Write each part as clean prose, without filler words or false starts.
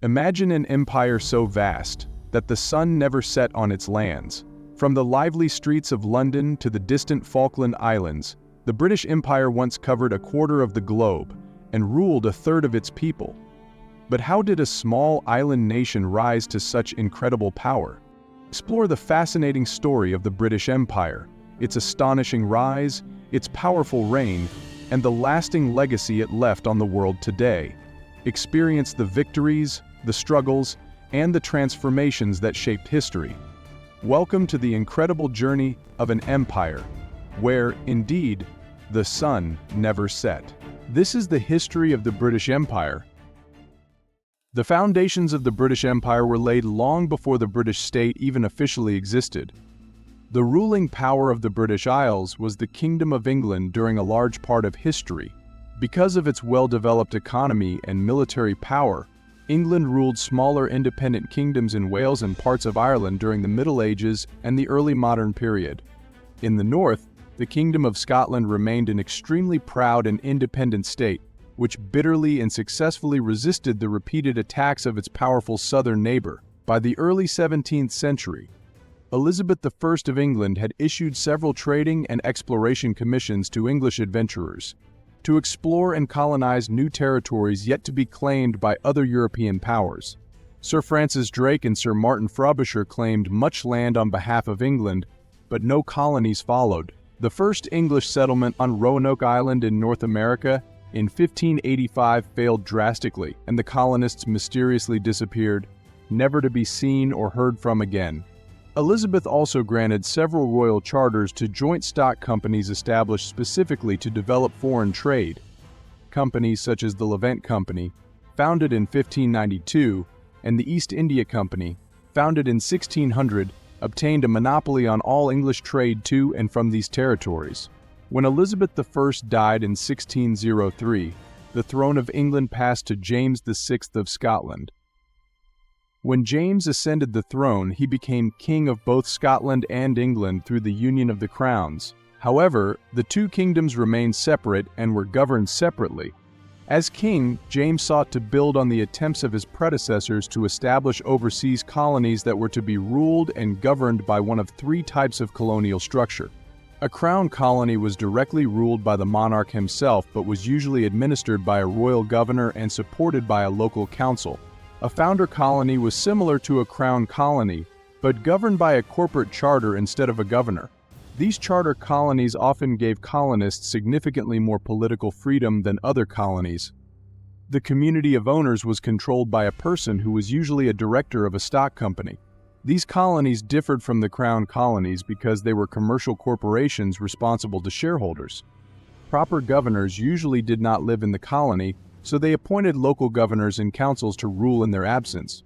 Imagine an empire so vast that the sun never set on its lands. From the lively streets of London to the distant Falkland Islands, the British Empire once covered a quarter of the globe and ruled a third of its people. But how did a small island nation rise to such incredible power? Explore the fascinating story of the British Empire, its astonishing rise, its powerful reign, and the lasting legacy it left on the world today. Experience the victories, the struggles, and the transformations that shaped history. Welcome to the incredible journey of an empire, where, indeed, the sun never set. This is the history of the British Empire. The foundations of the British Empire were laid long before the British state even officially existed. The ruling power of the British Isles was the Kingdom of England during a large part of history. Because of its well-developed economy and military power, England ruled smaller independent kingdoms in Wales and parts of Ireland during the Middle Ages and the early modern period. In the north, the Kingdom of Scotland remained an extremely proud and independent state, which bitterly and successfully resisted the repeated attacks of its powerful southern neighbor. By the early 17th century, Elizabeth I of England had issued several trading and exploration commissions to English adventurers to explore and colonize new territories yet to be claimed by other European powers. Sir Francis Drake and Sir Martin Frobisher claimed much land on behalf of England, but no colonies followed. The first English settlement on Roanoke Island in North America in 1585 failed drastically, and the colonists mysteriously disappeared, never to be seen or heard from again. Elizabeth also granted several royal charters to joint stock companies established specifically to develop foreign trade. Companies such as the Levant Company, founded in 1592, and the East India Company, founded in 1600, obtained a monopoly on all English trade to and from these territories. When Elizabeth I died in 1603, the throne of England passed to James VI of Scotland. When James ascended the throne, he became king of both Scotland and England through the union of the crowns. However, the two kingdoms remained separate and were governed separately. As king, James sought to build on the attempts of his predecessors to establish overseas colonies that were to be ruled and governed by one of three types of colonial structure. A crown colony was directly ruled by the monarch himself, but was usually administered by a royal governor and supported by a local council. A founder colony was similar to a crown colony, but governed by a corporate charter instead of a governor. These charter colonies often gave colonists significantly more political freedom than other colonies. The community of owners was controlled by a person who was usually a director of a stock company. These colonies differed from the crown colonies because they were commercial corporations responsible to shareholders. Proper governors usually did not live in the colony, so they appointed local governors and councils to rule in their absence.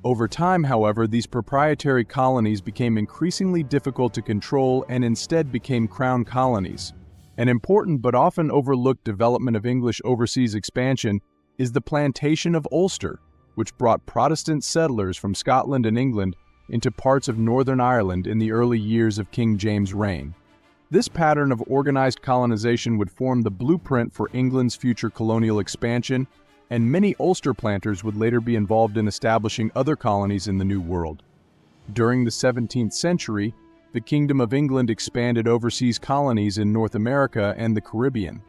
Over time, however, these proprietary colonies became increasingly difficult to control and instead became crown colonies. An important but often overlooked development of English overseas expansion is the plantation of Ulster, which brought Protestant settlers from Scotland and England into parts of Northern Ireland in the early years of King James' reign. This pattern of organized colonization would form the blueprint for England's future colonial expansion, and many Ulster planters would later be involved in establishing other colonies in the New World. During the 17th century, the Kingdom of England expanded overseas colonies in North America and the Caribbean.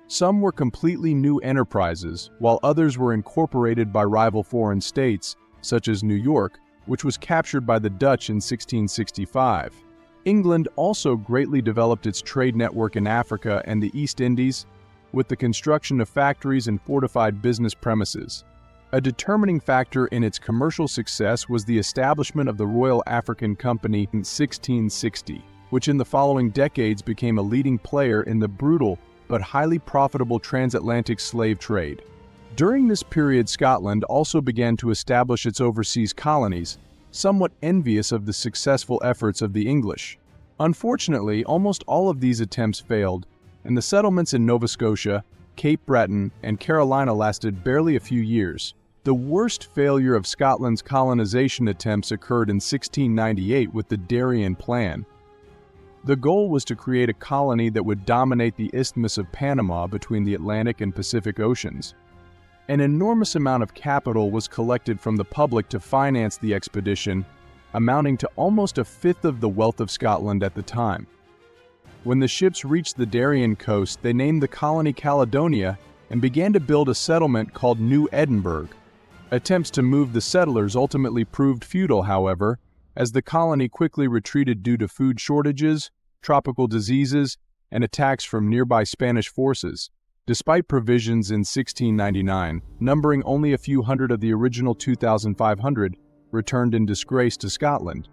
Some were completely new enterprises, while others were incorporated by rival foreign states, such as New York, which was captured by the Dutch in 1665. England also greatly developed its trade network in Africa and the East Indies, with the construction of factories and fortified business premises. A determining factor in its commercial success was the establishment of the Royal African Company in 1660, which in the following decades became a leading player in the brutal but highly profitable transatlantic slave trade. During this period, Scotland also began to establish its overseas colonies, somewhat envious of the successful efforts of the English. Unfortunately, almost all of these attempts failed, and the settlements in Nova Scotia, Cape Breton, and Carolina lasted barely a few years. The worst failure of Scotland's colonization attempts occurred in 1698 with the Darien Plan. The goal was to create a colony that would dominate the Isthmus of Panama between the Atlantic and Pacific Oceans. An enormous amount of capital was collected from the public to finance the expedition, amounting to almost a fifth of the wealth of Scotland at the time. When the ships reached the Darien coast, they named the colony Caledonia and began to build a settlement called New Edinburgh. Attempts to move the settlers ultimately proved futile, however, as the colony quickly retreated due to food shortages, tropical diseases, and attacks from nearby Spanish forces. Despite provisions in 1699, numbering only a few hundred of the original 2,500, returned in disgrace to Scotland.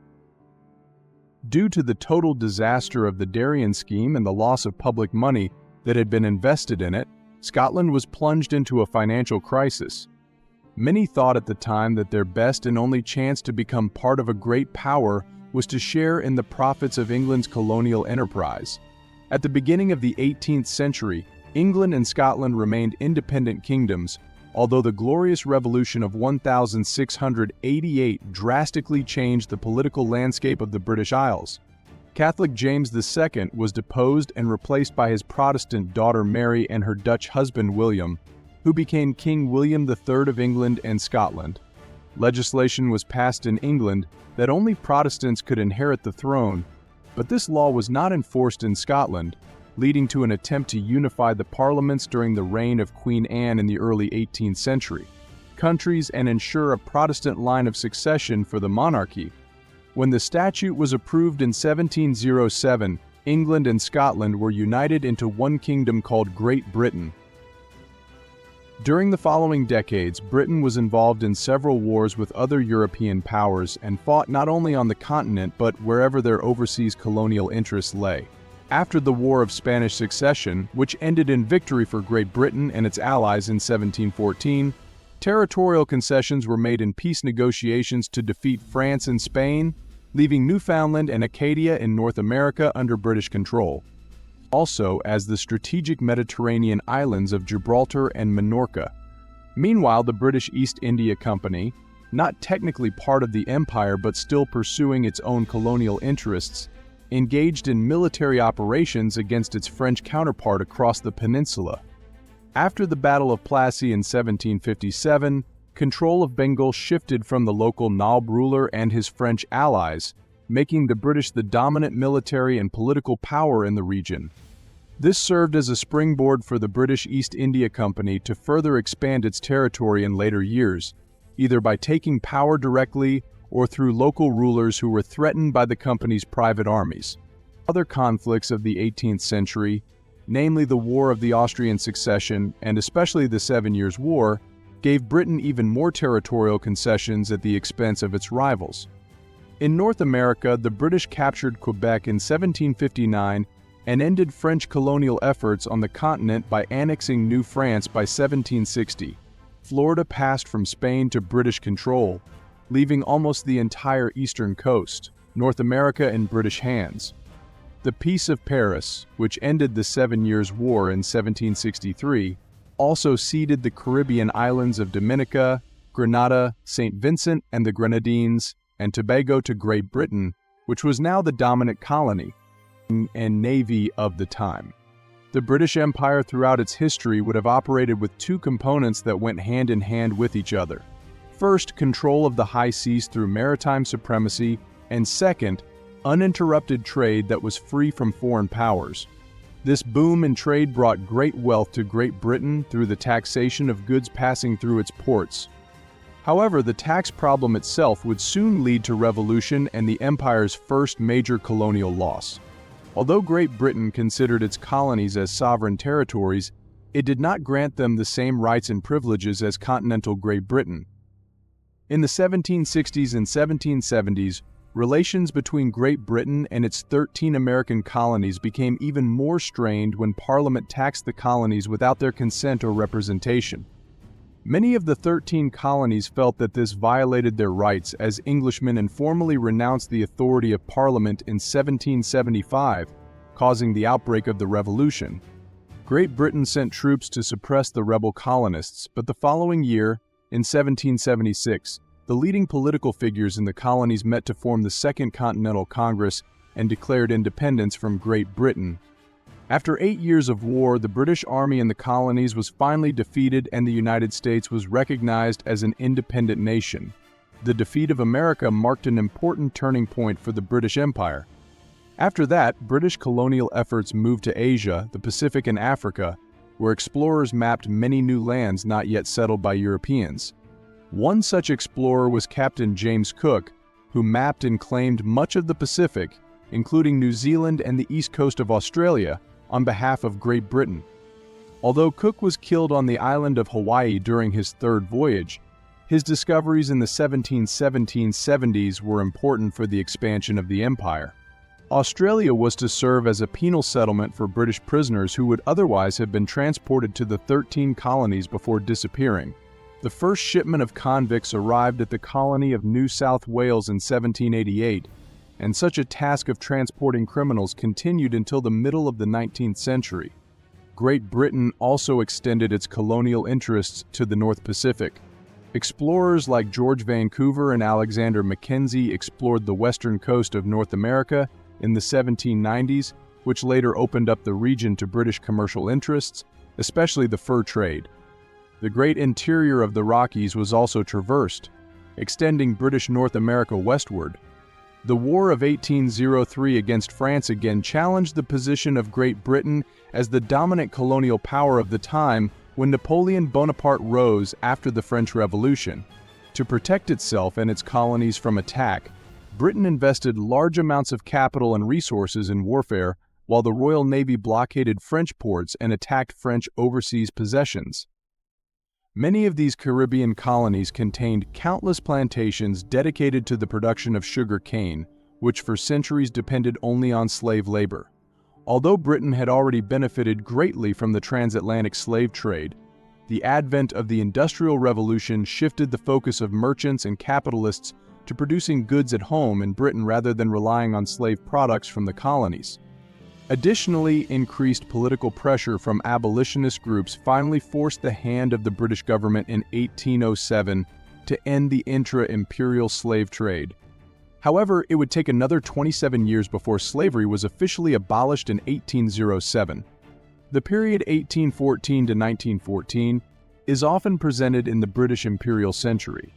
Due to the total disaster of the Darien scheme and the loss of public money that had been invested in it, Scotland was plunged into a financial crisis. Many thought at the time that their best and only chance to become part of a great power was to share in the profits of England's colonial enterprise. At the beginning of the 18th century, England and Scotland remained independent kingdoms, although the Glorious Revolution of 1688 drastically changed the political landscape of the British Isles. Catholic James II was deposed and replaced by his Protestant daughter Mary and her Dutch husband William, who became King William III of England and Scotland. Legislation was passed in England that only Protestants could inherit the throne, but this law was not enforced in Scotland, leading to an attempt to unify the parliaments during the reign of Queen Anne in the early 18th century countries and ensure a Protestant line of succession for the monarchy. When the statute was approved in 1707, England and Scotland were united into one kingdom called Great Britain. During the following decades, Britain was involved in several wars with other European powers and fought not only on the continent but wherever their overseas colonial interests lay. After the War of Spanish Succession, which ended in victory for Great Britain and its allies in 1714, territorial concessions were made in peace negotiations to defeat France and Spain, leaving Newfoundland and Acadia in North America under British control. Also as the strategic Mediterranean islands of Gibraltar and Minorca. Meanwhile, the British East India Company, not technically part of the empire but still pursuing its own colonial interests, engaged in military operations against its French counterpart across the peninsula. After the Battle of Plassey in 1757, control of Bengal shifted from the local Nawab ruler and his French allies, making the British the dominant military and political power in the region. This served as a springboard for the British East India Company to further expand its territory in later years, either by taking power directly or through local rulers who were threatened by the company's private armies. Other conflicts of the 18th century, namely the War of the Austrian Succession and especially the 7 Years' War, gave Britain even more territorial concessions at the expense of its rivals. In North America, the British captured Quebec in 1759 and ended French colonial efforts on the continent by annexing New France by 1760. Florida passed from Spain to British control, leaving almost the entire eastern coast, North America, in British hands. The Peace of Paris, which ended the 7 Years' War in 1763, also ceded the Caribbean islands of Dominica, Grenada, St. Vincent and the Grenadines, and Tobago to Great Britain, which was now the dominant colony and navy of the time. The British Empire throughout its history would have operated with two components that went hand in hand with each other. First, control of the high seas through maritime supremacy, and second, uninterrupted trade that was free from foreign powers. This boom in trade brought great wealth to Great Britain through the taxation of goods passing through its ports. However, the tax problem itself would soon lead to revolution and the empire's first major colonial loss. Although Great Britain considered its colonies as sovereign territories, it did not grant them the same rights and privileges as continental Great Britain. In the 1760s and 1770s, relations between Great Britain and its 13 American colonies became even more strained when Parliament taxed the colonies without their consent or representation. Many of the 13 colonies felt that this violated their rights as Englishmen informally renounced the authority of Parliament in 1775, causing the outbreak of the Revolution. Great Britain sent troops to suppress the rebel colonists, but the following year, in 1776, the leading political figures in the colonies met to form the Second Continental Congress and declared independence from Great Britain. After 8 years of war, the British Army in the colonies was finally defeated and the United States was recognized as an independent nation. The defeat of America marked an important turning point for the British Empire. After that, British colonial efforts moved to Asia, the Pacific, and Africa, where explorers mapped many new lands not yet settled by Europeans. One such explorer was Captain James Cook, who mapped and claimed much of the Pacific, including New Zealand and the east coast of Australia, on behalf of Great Britain. Although Cook was killed on the island of Hawaii during his third voyage, his discoveries in the 1770s were important for the expansion of the empire. Australia was to serve as a penal settlement for British prisoners who would otherwise have been transported to the 13 colonies before disappearing. The first shipment of convicts arrived at the colony of New South Wales in 1788, and such a task of transporting criminals continued until the middle of the 19th century. Great Britain also extended its colonial interests to the North Pacific. Explorers like George Vancouver and Alexander Mackenzie explored the western coast of North America in the 1790s, which later opened up the region to British commercial interests, especially the fur trade. The great interior of the Rockies was also traversed, extending British North America westward. The War of 1803 against France again challenged the position of Great Britain as the dominant colonial power of the time when Napoleon Bonaparte rose after the French Revolution. To protect itself and its colonies from attack, Britain invested large amounts of capital and resources in warfare, while the Royal Navy blockaded French ports and attacked French overseas possessions. Many of these Caribbean colonies contained countless plantations dedicated to the production of sugar cane, which for centuries depended only on slave labor. Although Britain had already benefited greatly from the transatlantic slave trade, the advent of the Industrial Revolution shifted the focus of merchants and capitalists to producing goods at home in Britain rather than relying on slave products from the colonies. Additionally, increased political pressure from abolitionist groups finally forced the hand of the British government in 1807 to end the intra-imperial slave trade. However, it would take another 27 years before slavery was officially abolished in 1807. The period 1814 to 1914 is often presented in the British imperial century.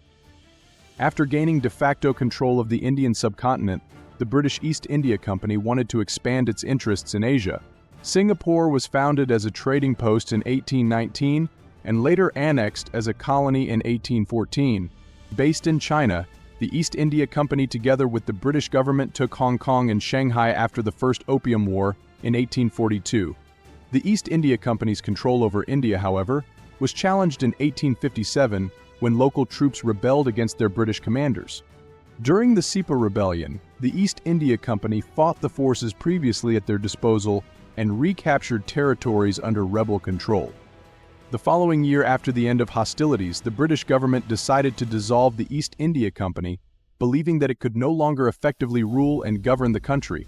After gaining de facto control of the Indian subcontinent, the British East India Company wanted to expand its interests in Asia. Singapore was founded as a trading post in 1819 and later annexed as a colony in 1814. Based in China, the East India Company together with the British government took Hong Kong and Shanghai after the First Opium War in 1842. The East India Company's control over India, however, was challenged in 1857 when local troops rebelled against their British commanders. During the Sipa Rebellion, the East India Company fought the forces previously at their disposal and recaptured territories under rebel control. The following year after the end of hostilities, the British government decided to dissolve the East India Company, believing that it could no longer effectively rule and govern the country.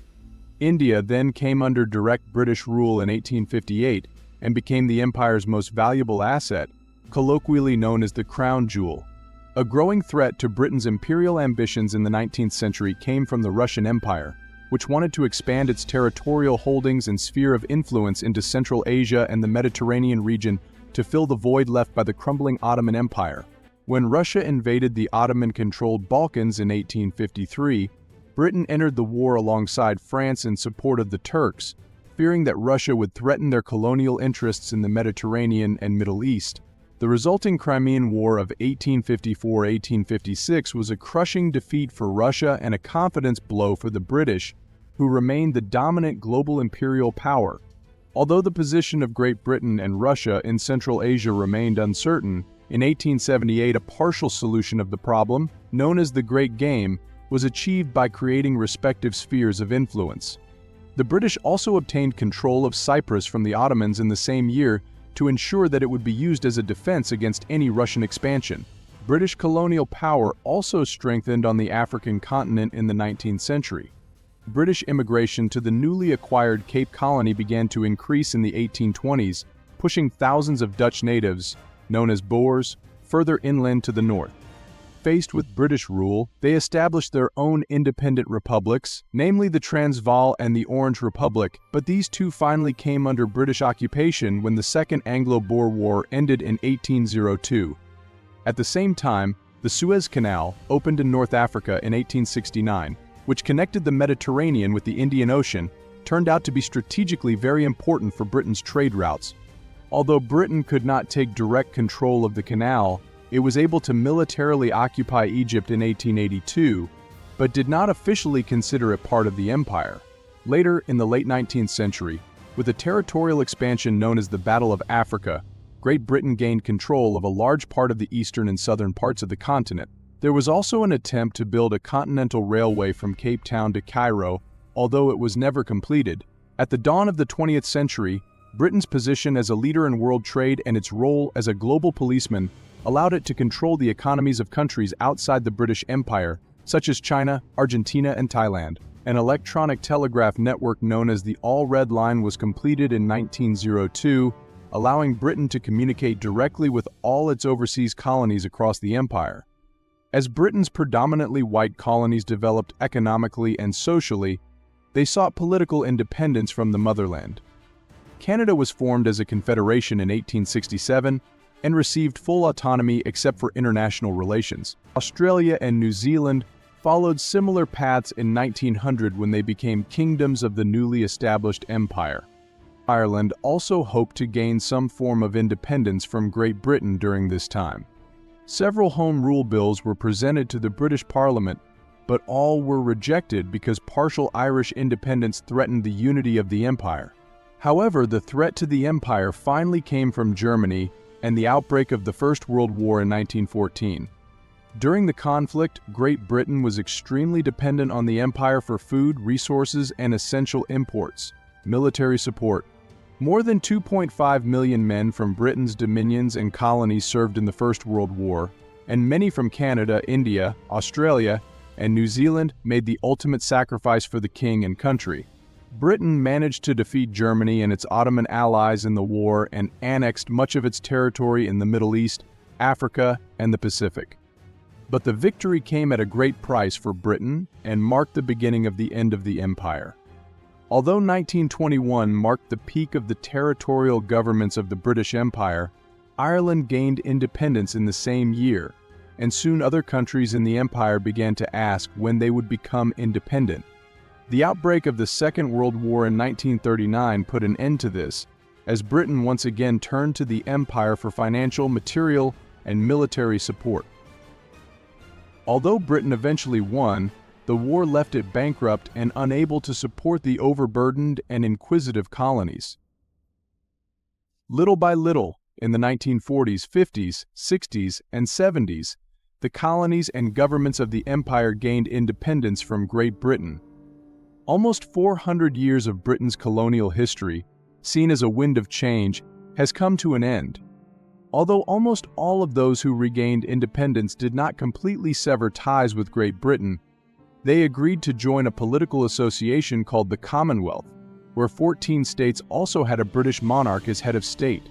India then came under direct British rule in 1858 and became the empire's most valuable asset, colloquially known as the crown jewel. A growing threat to Britain's imperial ambitions in the 19th century came from the Russian Empire, which wanted to expand its territorial holdings and sphere of influence into Central Asia and the Mediterranean region to fill the void left by the crumbling Ottoman Empire. When Russia invaded the Ottoman-controlled Balkans in 1853, Britain entered the war alongside France in support of the Turks, fearing that Russia would threaten their colonial interests in the Mediterranean and Middle East. The resulting Crimean War of 1854-1856 was a crushing defeat for Russia and a confidence blow for the British, who remained the dominant global imperial power. Although the position of Great Britain and Russia in Central Asia remained uncertain, in 1878 a partial solution of the problem, known as the Great Game, was achieved by creating respective spheres of influence. The British also obtained control of Cyprus from the Ottomans in the same year to ensure that it would be used as a defense against any Russian expansion. British colonial power also strengthened on the African continent in the 19th century. British immigration to the newly acquired Cape Colony began to increase in the 1820s, pushing thousands of Dutch natives, known as Boers, further inland to the north. Faced with British rule, they established their own independent republics, namely the Transvaal and the Orange Republic, but these two finally came under British occupation when the Second Anglo-Boer War ended in 1802. At the same time, the Suez Canal opened in North Africa in 1869, which connected the Mediterranean with the Indian Ocean, turned out to be strategically very important for Britain's trade routes. Although Britain could not take direct control of the canal, it was able to militarily occupy Egypt in 1882, but did not officially consider it part of the empire. Later, in the late 19th century, with a territorial expansion known as the Battle of Africa, Great Britain gained control of a large part of the eastern and southern parts of the continent. There was also an attempt to build a continental railway from Cape Town to Cairo, although it was never completed. At the dawn of the 20th century, Britain's position as a leader in world trade and its role as a global policeman allowed it to control the economies of countries outside the British Empire, such as China, Argentina, and Thailand. An electronic telegraph network known as the All Red Line was completed in 1902, allowing Britain to communicate directly with all its overseas colonies across the empire. As Britain's predominantly white colonies developed economically and socially, they sought political independence from the motherland. Canada was formed as a confederation in 1867, and received full autonomy except for international relations. Australia and New Zealand followed similar paths in 1900 when they became kingdoms of the newly established empire. Ireland also hoped to gain some form of independence from Great Britain during this time. Several Home Rule bills were presented to the British Parliament, but all were rejected because partial Irish independence threatened the unity of the empire. However, the threat to the empire finally came from Germany and the outbreak of the First World War in 1914. During the conflict, Great Britain was extremely dependent on the empire for food, resources, and essential imports. Military support. More than 2.5 million men from Britain's dominions and colonies served in the First World War, and many from Canada, India, Australia, and New Zealand made the ultimate sacrifice for the king and country. Britain managed to defeat Germany and its Ottoman allies in the war and annexed much of its territory in the Middle East, Africa, and the Pacific. But the victory came at a great price for Britain and marked the beginning of the end of the empire. Although 1921 marked the peak of the territorial governments of the British Empire, Ireland gained independence in the same year, and soon other countries in the empire began to ask when they would become independent. The outbreak of the Second World War in 1939 put an end to this, as Britain once again turned to the empire for financial, material, and military support. Although Britain eventually won, the war left it bankrupt and unable to support the overburdened and inquisitive colonies. Little by little, in the 1940s, 50s, 60s, and 70s, the colonies and governments of the empire gained independence from Great Britain. Almost 400 years of Britain's colonial history, seen as a wind of change, has come to an end. Although almost all of those who regained independence did not completely sever ties with Great Britain, they agreed to join a political association called the Commonwealth, where 14 states also had a British monarch as head of state.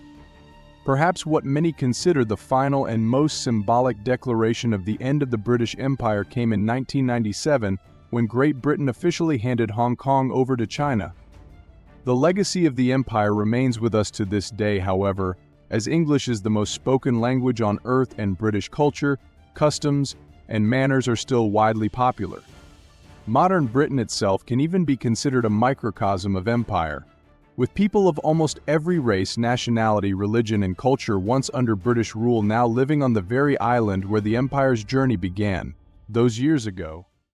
Perhaps what many consider the final and most symbolic declaration of the end of the British Empire came in 1997, when Great Britain officially handed Hong Kong over to China. The legacy of the empire remains with us to this day, however, as English is the most spoken language on earth and British culture, customs, and manners are still widely popular. Modern Britain itself can even be considered a microcosm of empire, with people of almost every race, nationality, religion, and culture once under British rule now living on the very island where the empire's journey began, those years ago.